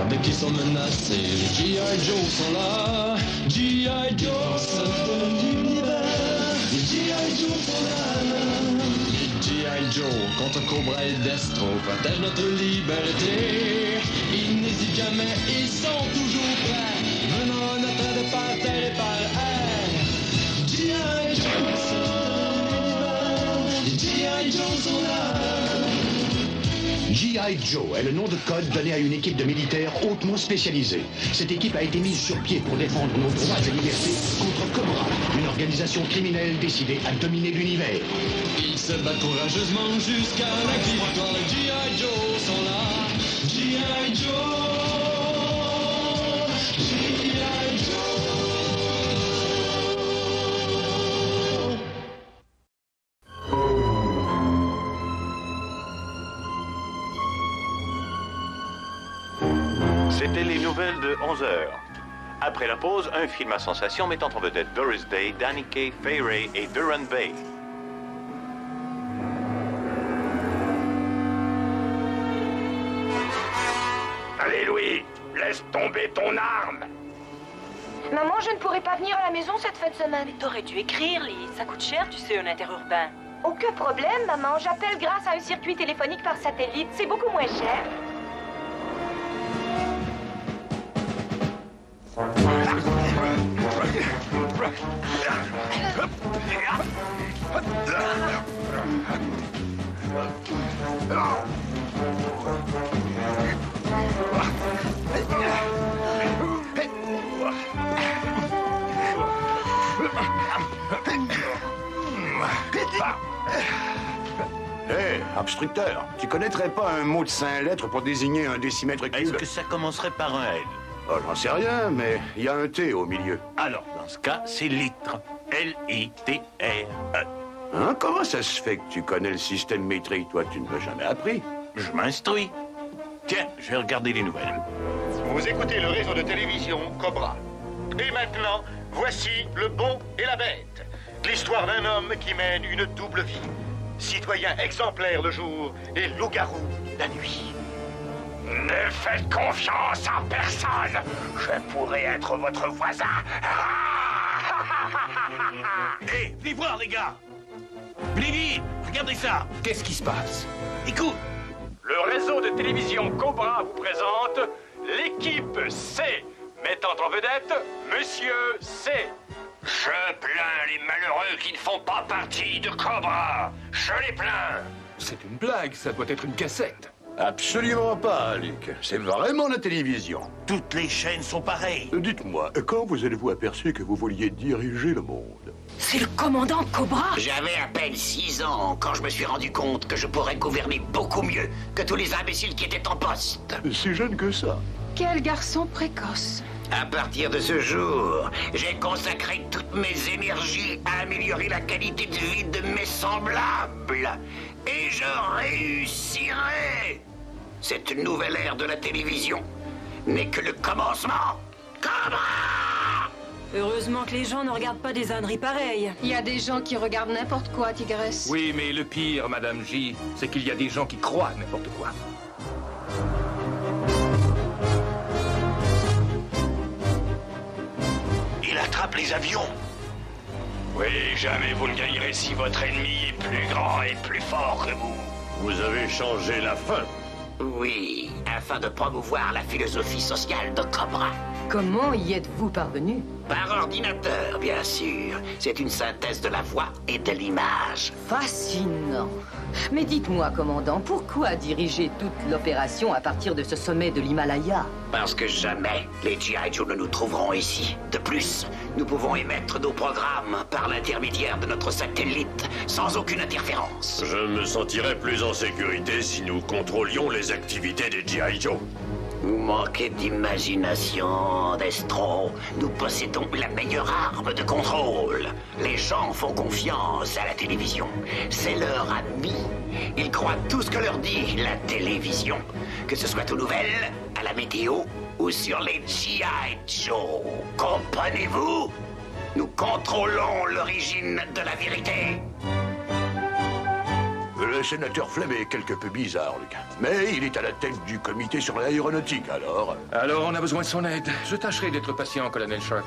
de qui sont menacés. Les G.I. Joe sont là. G.I. Joe, sauve de l'univers. Les G.I. Joe sont là. Les G.I. Joe contre Cobra et Destro protègent notre liberté. Ils n'hésitent jamais, ils sont toujours prêts. Venant à notre aide par terre et par air. G.I. Joe, sauve de l'univers. Les G.I. Joe sont là. G.I. Joe est le nom de code donné à une équipe de militaires hautement spécialisée. Cette équipe a été mise sur pied pour défendre nos droits et libertés contre Cobra, une organisation criminelle décidée à dominer l'univers. Ils se battent courageusement jusqu'à la victoire. Les G.I. Joe sont là. G.I. Joe. G.I. Joe. C'était les nouvelles de 11h. Après la pause, un film à sensation mettant en vedette Doris Day, Danny Kaye, Fay Wray et Duran Bay. Allez, Louis, laisse tomber ton arme. Maman, je ne pourrai pas venir à la maison cette fin de semaine. Mais t'aurais dû écrire, Lise. Ça coûte cher, tu sais, un interurbain. Aucun problème, maman. J'appelle grâce à un circuit téléphonique par satellite. C'est beaucoup moins cher. Hé, obstructeur, tu connaîtrais pas un mot de 5 lettres pour désigner un décimètre cube? Est-ce que ça commencerait par un L? Oh, j'en sais rien, mais il y a un T au milieu. Alors, dans ce cas, c'est litre. L-I-T-R-E. Hein? Comment ça se fait que tu connais le système métrique? Toi, tu ne l'as jamais appris. Je m'instruis. Tiens, je vais regarder les nouvelles. Vous écoutez le réseau de télévision Cobra. Et maintenant, voici Le Bon et la Bête. L'histoire d'un homme qui mène une double vie. Citoyen exemplaire le jour et loup-garou la nuit. Ne faites confiance à personne. Je pourrais être votre voisin. Hé, venez voir, les gars! Venez vite! Regardez ça! Qu'est-ce qui se passe? Écoute! Le réseau de télévision Cobra vous présente l'équipe C, mettant en vedette Monsieur C. Je plains les malheureux qui ne font pas partie de Cobra. Je les plains. C'est une blague, ça doit être une cassette. Absolument pas, Luc. C'est vraiment la télévision. Toutes les chaînes sont pareilles. Dites-moi, quand vous êtes-vous aperçu que vous vouliez diriger le monde? C'est le commandant Cobra. J'avais à peine 6 ans quand je me suis rendu compte que je pourrais gouverner beaucoup mieux que tous les imbéciles qui étaient en poste. Si jeune que ça. Quel garçon précoce. À partir de ce jour, j'ai consacré toutes mes énergies à améliorer la qualité de vie de mes semblables. Et je réussirai. Cette nouvelle ère de la télévision n'est que le commencement. Cobra! Heureusement que les gens ne regardent pas des âneries pareilles. Il y a des gens qui regardent n'importe quoi, Tigresse. Oui, mais le pire, Madame J, c'est qu'il y a des gens qui croient n'importe quoi. Il attrape les avions. Oui, jamais vous ne gagnerez si votre ennemi est plus grand et plus fort que vous. Vous avez changé la fin. Oui, afin de promouvoir la philosophie sociale de Cobra. Comment y êtes-vous parvenu? Par ordinateur, bien sûr. C'est une synthèse de la voix et de l'image. Fascinant. Mais dites-moi, commandant, pourquoi diriger toute l'opération à partir de ce sommet de l'Himalaya? Parce que jamais les G.I. Joe ne nous trouveront ici. De plus, nous pouvons émettre nos programmes par l'intermédiaire de notre satellite, sans aucune interférence. Je me sentirais plus en sécurité si nous contrôlions les activités des G.I. Joe. Vous manquez d'imagination, Destro. Nous possédons la meilleure arme de contrôle. Les gens font confiance à la télévision. C'est leur ami. Ils croient tout ce que leur dit la télévision. Que ce soit aux nouvelles, à la météo ou sur les G.I. Joe. Comprenez-vous? Nous contrôlons l'origine de la vérité. Le Le sénateur Flem est quelque peu bizarre, Luc. Mais il est à la tête du comité sur l'aéronautique, alors... Alors, on a besoin de son aide. Je tâcherai d'être patient, colonel Sharp.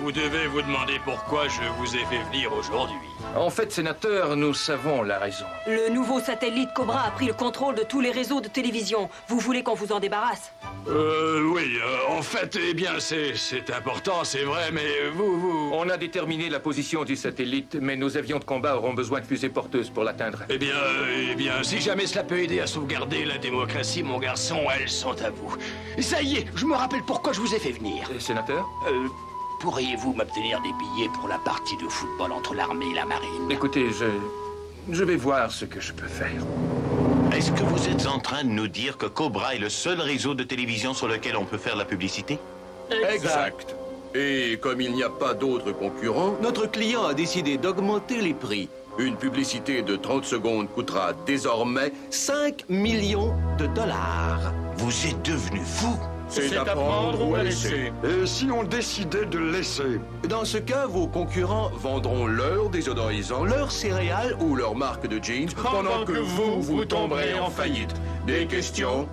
Vous devez vous demander pourquoi je vous ai fait venir aujourd'hui. En fait, sénateur, nous savons la raison. Le nouveau satellite Cobra a pris le contrôle de tous les réseaux de télévision. Vous voulez qu'on vous en débarrasse? Oui, en fait, eh bien, c'est important, c'est vrai, mais vous... On a déterminé la position du satellite, mais nos avions de combat auront besoin de fusées porteuses pour l'atteindre. Eh bien, si jamais cela peut aider à sauvegarder la démocratie, mon garçon, elles sont à vous. Ça y est, je me rappelle pourquoi je vous ai fait venir. Sénateur? Pourriez-vous m'obtenir des billets pour la partie de football entre l'armée et la marine? Écoutez, je vais voir ce que je peux faire. Est-ce que vous êtes en train de nous dire que Cobra est le seul réseau de télévision sur lequel on peut faire la publicité? Exact. Et comme il n'y a pas d'autres concurrents, notre client a décidé d'augmenter les prix. Une publicité de 30 secondes coûtera désormais 5 millions de dollars. Vous êtes devenu fou? C'est à prendre ou à laisser. Et si on décidait de laisser? Dans ce cas, vos concurrents vendront leur désodorisant, leurs céréales ou leur marque de jeans pendant que vous tomberez en faillite. Des questions?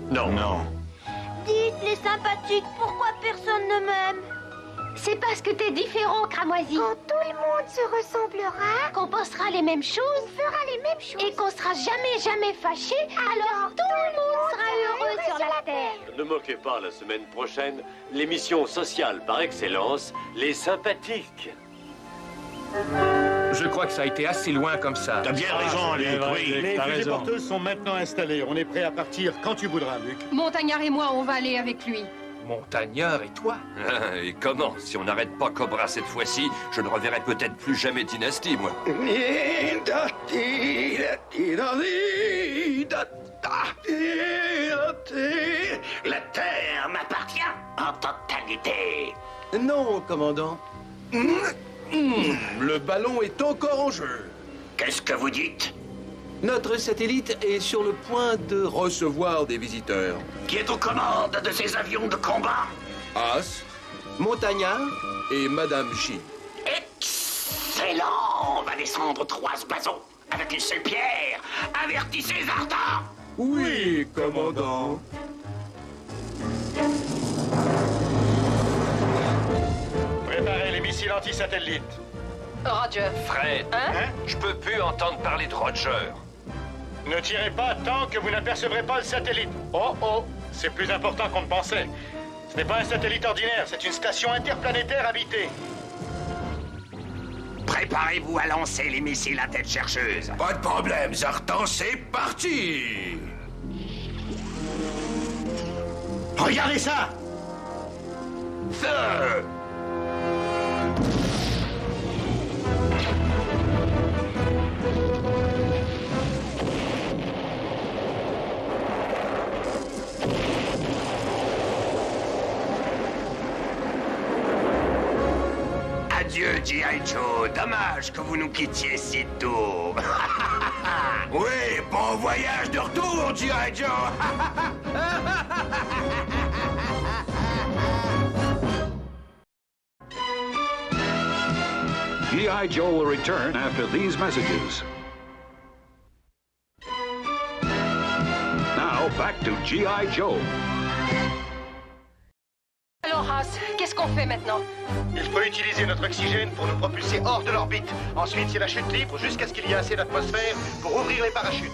Non. Dites, les sympathiques, pourquoi personne ne m'aime? C'est parce que t'es différent, Cramoisi. Quand tout le monde se ressemblera, qu'on pensera les mêmes choses, on fera les mêmes choses, et qu'on sera jamais fâché, alors tout le monde sera heureux sur la Terre. Ne moquez pas, la semaine prochaine, l'émission sociale par excellence, Les Sympathiques. Je crois que ça a été assez loin comme ça. T'as bien raison, Luc, oui. Les fusées porteuses sont maintenant installées. On est prêt à partir quand tu voudras, Luc. Montagnard et moi, on va aller avec lui. Montagnard et toi? Et comment? Si on n'arrête pas Cobra cette fois-ci, je ne reverrai peut-être plus jamais Dynasty, moi. La Terre m'appartient en totalité. Non, commandant. Le ballon est encore en jeu. Qu'est-ce que vous dites? Notre satellite est sur le point de recevoir des visiteurs. Qui est aux commandes de ces avions de combat? As, Montagnard et Madame J. Excellent! On va descendre 3 oiseaux avec une seule pierre. Avertissez Zarda! Oui, commandant. Préparez les missiles anti-satellites. Roger. Fred, je peux plus entendre parler de Roger. Ne tirez pas tant que vous n'apercevrez pas le satellite. Oh, c'est plus important qu'on ne pensait. Ce n'est pas un satellite ordinaire, c'est une station interplanétaire habitée. Préparez-vous à lancer les missiles à tête chercheuse. Pas de problème, Zartan, c'est parti! Regardez ça! Feu! Adieu, G.I. Joe. Dommage que vous nous quittiez si tôt. Oui, bon voyage de retour, G.I. Joe. G.I. Joe will return after these messages. Now, back to G.I. Joe. Alors, Haas, qu'est-ce qu'on fait maintenant? Il faut utiliser notre oxygène pour nous propulser hors de l'orbite. Ensuite, c'est la chute libre jusqu'à ce qu'il y ait assez d'atmosphère pour ouvrir les parachutes.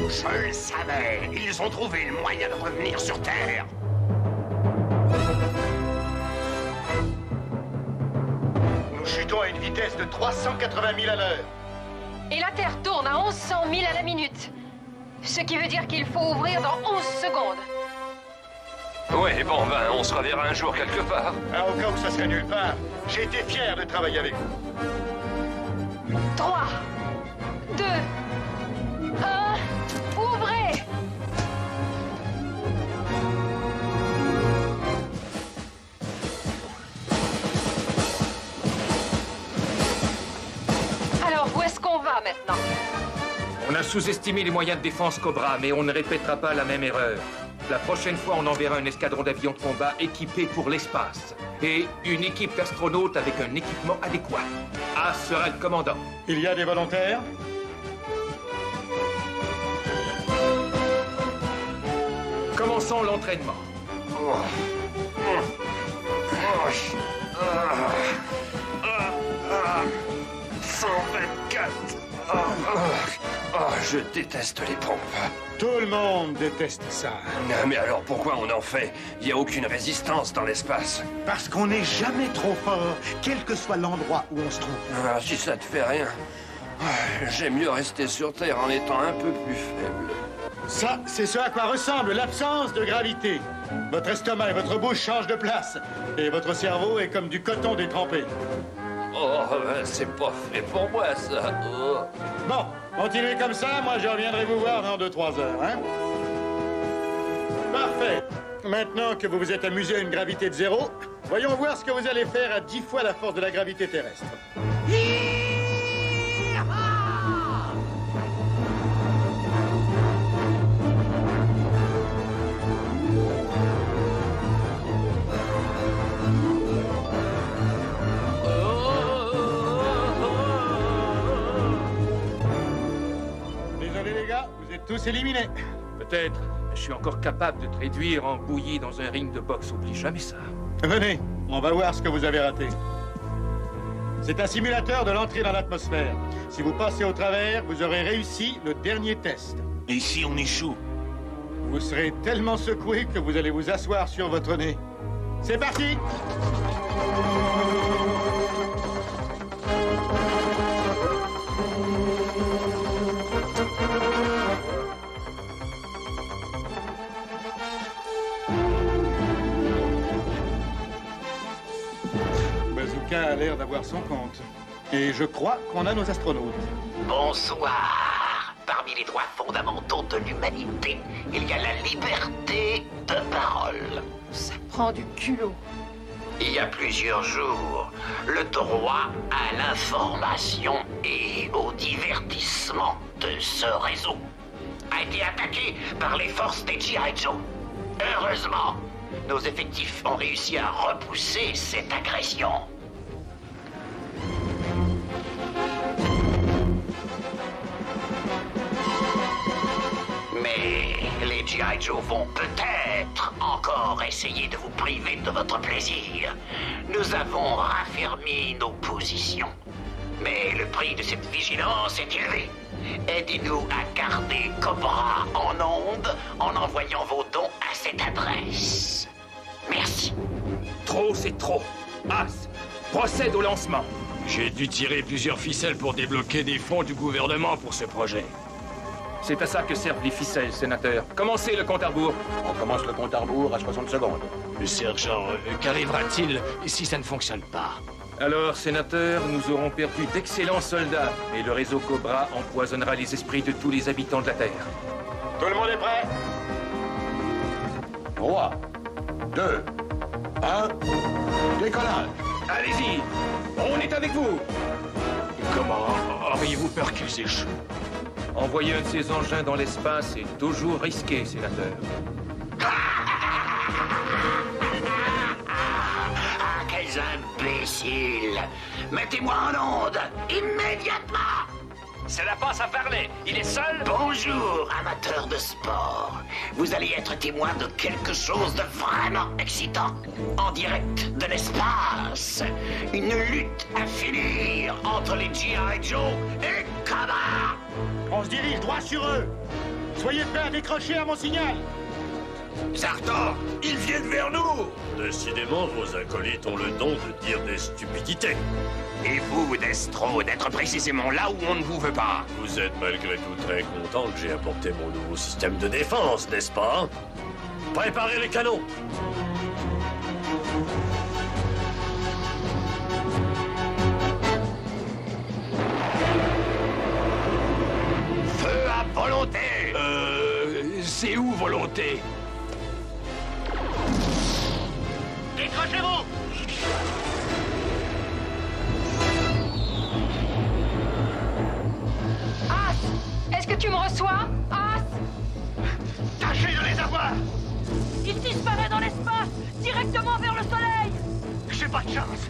Je le savais. Ils ont trouvé le moyen de revenir sur Terre. Nous chutons à une vitesse de 380 000 à l'heure. Et la Terre tourne à 1100 000 à la minute. Ce qui veut dire qu'il faut ouvrir dans 11 secondes. Ouais, bon, on se reverra un jour quelque part. Ah, au cas où ça serait nulle part, j'ai été fier de travailler avec vous. 3, 2, 1, ouvrez! Alors, où est-ce qu'on va maintenant? On a sous-estimé les moyens de défense Cobra, mais on ne répétera pas la même erreur. La prochaine fois, on enverra un escadron d'avions de combat équipé pour l'espace. Et une équipe d'astronautes avec un équipement adéquat. As sera le commandant. Il y a des volontaires? Commençons l'entraînement. 124. Je déteste les pompes. Tout le monde déteste ça. Non, mais alors pourquoi on en fait? Il n'y a aucune résistance dans l'espace. Parce qu'on n'est jamais trop fort, quel que soit l'endroit où on se trouve. Ah, si ça te fait rien, j'aime mieux rester sur Terre en étant un peu plus faible. Ça, c'est ce à quoi ressemble l'absence de gravité. Votre estomac et votre bouche changent de place. Et votre cerveau est comme du coton détrempé. Oh, c'est pas fait pour moi, ça. Oh. Bon, continuez comme ça, moi je reviendrai vous voir dans 2-3 heures, hein? Parfait. Maintenant que vous vous êtes amusé à une gravité de 0, voyons voir ce que vous allez faire à 10 fois la force de la gravité terrestre. Tous éliminés. Peut-être, mais je suis encore capable de te réduire en bouillie dans un ring de boxe. Oublie jamais ça. Venez, on va voir ce que vous avez raté. C'est un simulateur de l'entrée dans l'atmosphère. Si vous passez au travers, vous aurez réussi le dernier test. Et si on échoue? Vous serez tellement secoué que vous allez vous asseoir sur votre nez. C'est parti! Bazooka a l'air d'avoir son compte. Et je crois qu'on a nos astronautes. Bonsoir. Parmi les droits fondamentaux de l'humanité, il y a la liberté de parole. Ça prend du culot. Il y a plusieurs jours, le droit à l'information et au divertissement de ce réseau a été attaqué par les forces des G.I. Joe. Heureusement, nos effectifs ont réussi à repousser cette agression. Mais les G.I. Joe vont peut-être encore essayer de vous priver de votre plaisir. Nous avons raffermi nos positions. Mais le prix de cette vigilance est élevé. Aidez-nous à garder Cobra en onde en envoyant vos dons à cette adresse. Merci. Trop, c'est trop. As, procède au lancement. J'ai dû tirer plusieurs ficelles pour débloquer des fonds du gouvernement pour ce projet. C'est à ça que servent les ficelles, sénateur. Commencez le compte à rebours. On commence le compte à rebours à 60 secondes. Sergent, qu'arrivera-t-il si ça ne fonctionne pas? Alors, sénateur, nous aurons perdu d'excellents soldats, et le réseau Cobra empoisonnera les esprits de tous les habitants de la Terre. Tout le monde est prêt? 3, 2, 1, décollage! Allez-y, on est avec vous! Comment auriez-vous peur qu'ils échouent? Envoyer un de ces engins dans l'espace est toujours risqué, sénateur. Quels imbéciles! Mettez-moi en onde, immédiatement! Cela passe à parler. Il est seul? Bonjour, amateurs de sport. Vous allez être témoin de quelque chose de vraiment excitant. En direct de l'espace. Une lutte à finir entre les G.I. Joe et Cobra. On se dirige droit sur eux. Soyez prêts à décrocher à mon signal. Zartor, ils viennent vers nous! Décidément, vos acolytes ont le don de dire des stupidités. Et vous, Destro, d'être précisément là où on ne vous veut pas. Vous êtes malgré tout très content que j'ai apporté mon nouveau système de défense, n'est-ce pas? Préparez les canons! Feu à volonté! C'est où, volonté? Décrochez-vous! As! Est-ce que tu me reçois? As! Tâchez de les avoir! n'avez pas de chance.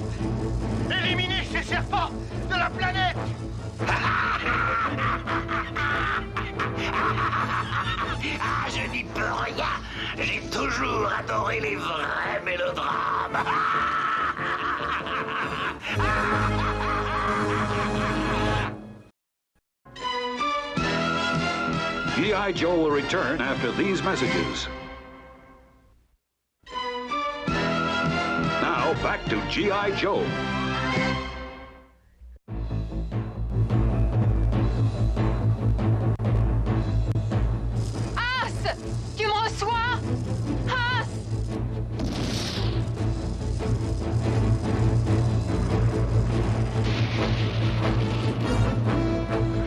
Éliminez ces serpents de la planète. Ah, je n'y peux rien. J'ai toujours adoré les vrais mélodrames. G.I. Joe will return after these messages. Now, back to G.I. Joe. As! Tu me reçois? As!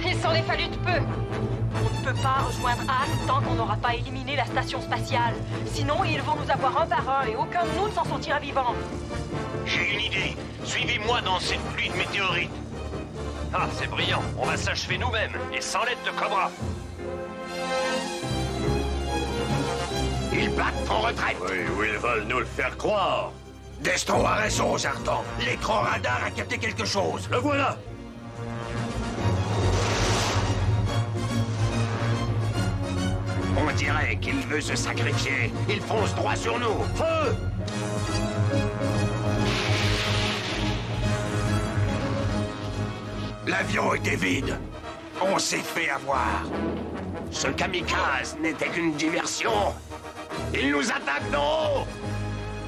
Il s'en est fallu de peu. On ne peut pas rejoindre As tant qu'on n'aura pas éliminé la station spatiale. Sinon, ils vont nous avoir un par un et aucun de nous ne s'en sortira vivant. J'ai une idée. Suivez-moi dans cette pluie de météorites. Ah, c'est brillant. On va s'achever nous-mêmes, et sans l'aide de Cobra. Ils battent en retraite. Oui, ou ils veulent nous le faire croire. Destro a raison, Zartan. L'écran radar a capté quelque chose. Le voilà. On dirait qu'il veut se sacrifier. Il fonce droit sur nous. Feu! L'avion était vide. On s'est fait avoir. Ce kamikaze n'était qu'une diversion. Il nous attaque d'en haut.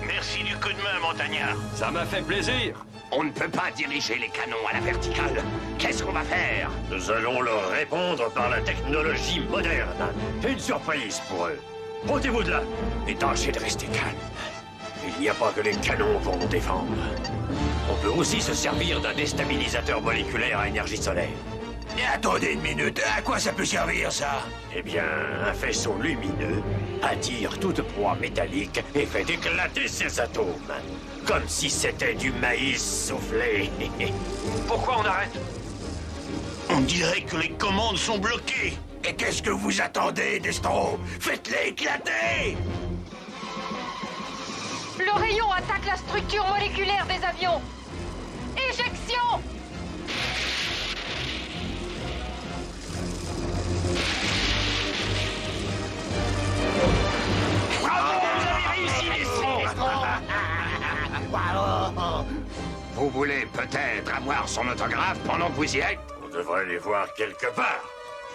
Merci du coup de main, montagnard. Ça m'a fait plaisir. On ne peut pas diriger les canons à la verticale. Qu'est-ce qu'on va faire? Nous allons leur répondre par la technologie moderne. Une surprise pour eux. Ôtez-vous de là. Et tâchez de rester calme. Il n'y a pas que les canons pour nous défendre. On peut aussi se servir d'un déstabilisateur moléculaire à énergie solaire. Et attendez une minute, à quoi ça peut servir, ça? Eh bien, un faisceau lumineux attire toute proie métallique et fait éclater ses atomes. Comme si c'était du maïs soufflé. Pourquoi on arrête? On dirait que les commandes sont bloquées. Et qu'est-ce que vous attendez, Destro? Faites-les éclater! Le rayon attaque la structure moléculaire des avions. Éjection! Bravo, vous avez réussi, Destro! Vous voulez peut-être avoir son autographe pendant que vous y êtes? On devrait les voir quelque part.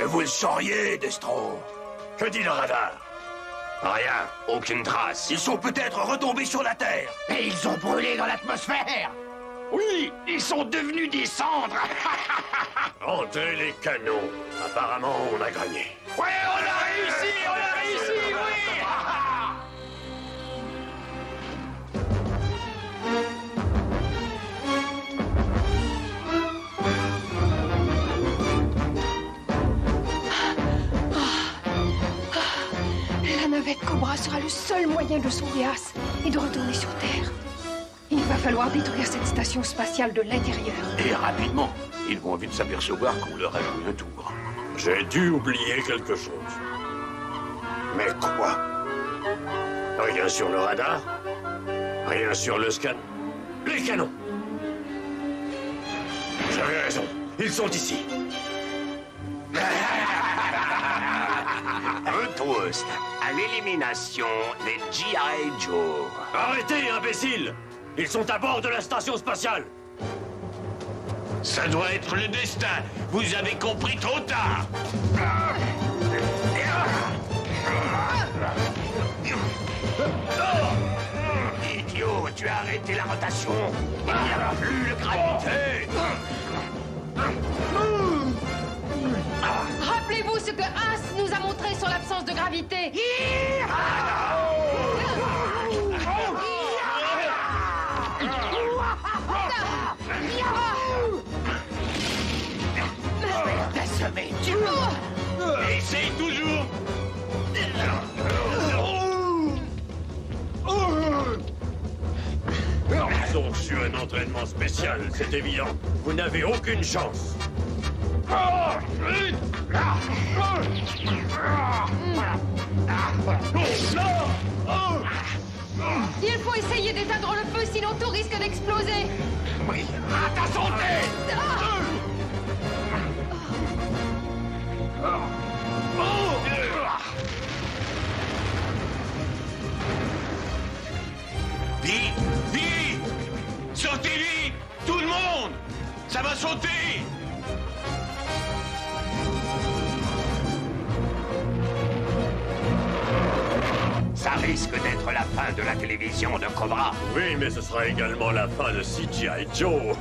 Et vous le sauriez, Destro. Que dit le radar? Rien, aucune trace. Ils sont peut-être retombés sur la Terre. Et ils ont brûlé dans l'atmosphère. Oui, ils sont devenus des cendres. Rentrez les canons. Apparemment, on a gagné. Ouais, on a réussi, oui. La navette Cobra sera le seul moyen de sauver As et de retourner sur Terre. Il va falloir détruire cette station spatiale de l'intérieur. Et rapidement. Ils vont vite s'apercevoir qu'on leur a joué un tour. J'ai dû oublier quelque chose. Mais quoi? Rien sur le radar. Rien sur le scan. Les canons. J'avais raison. Ils sont ici. Un toast à l'élimination des G.I. Joe. Arrêtez, imbécile! Ils sont à bord de la station spatiale. Ça doit être le destin. Vous avez compris trop tard. Idiot, tu as arrêté la rotation. Il n'y a plus de gravité. Rappelez-vous ce que As nous a montré sur l'absence de gravité. Essaye toujours. Ils ont reçu un entraînement spécial, c'est évident. Vous n'avez aucune chance. Il faut essayer d'éteindre le feu, sinon tout risque d'exploser. Oui, à ta santé! Vite! Vite! Sortez vite! Tout le monde! Ça va sauter! Ça risque d'être la fin de la télévision de Cobra. Oui, mais ce sera également la fin de CGI Joe.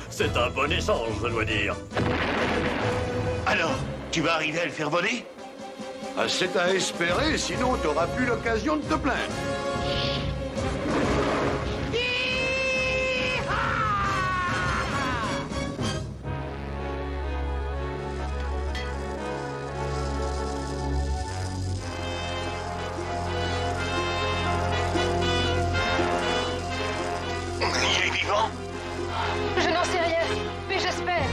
C'est un bon échange, je dois dire. Alors, tu vas arriver à le faire voler? Ah, c'est à espérer, sinon t'auras plus l'occasion de te plaindre. Il est vivant? Je n'en sais rien, mais j'espère.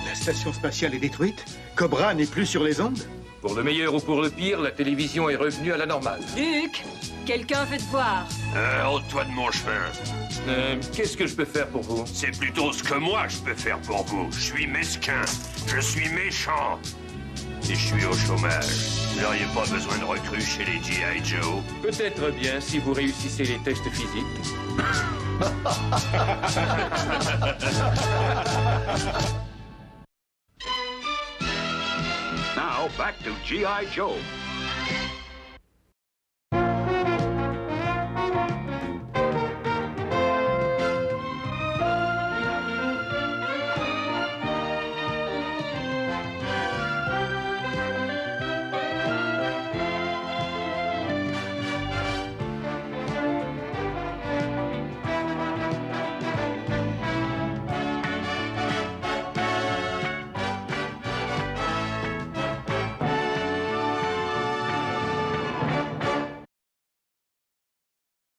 La station spatiale est détruite? Cobra n'est plus sur les ondes? Pour le meilleur ou pour le pire, la télévision est revenue à la normale. Luc, quelqu'un veut te voir. Ôte-toi de mon chemin. Qu'est-ce que je peux faire pour vous? C'est plutôt ce que moi je peux faire pour vous. Je suis mesquin, je suis méchant. Et je suis au chômage. Vous n'auriez pas besoin de recrues chez les G.I. Joe? Peut-être bien si vous réussissez les tests physiques. Now back to G.I. Joe.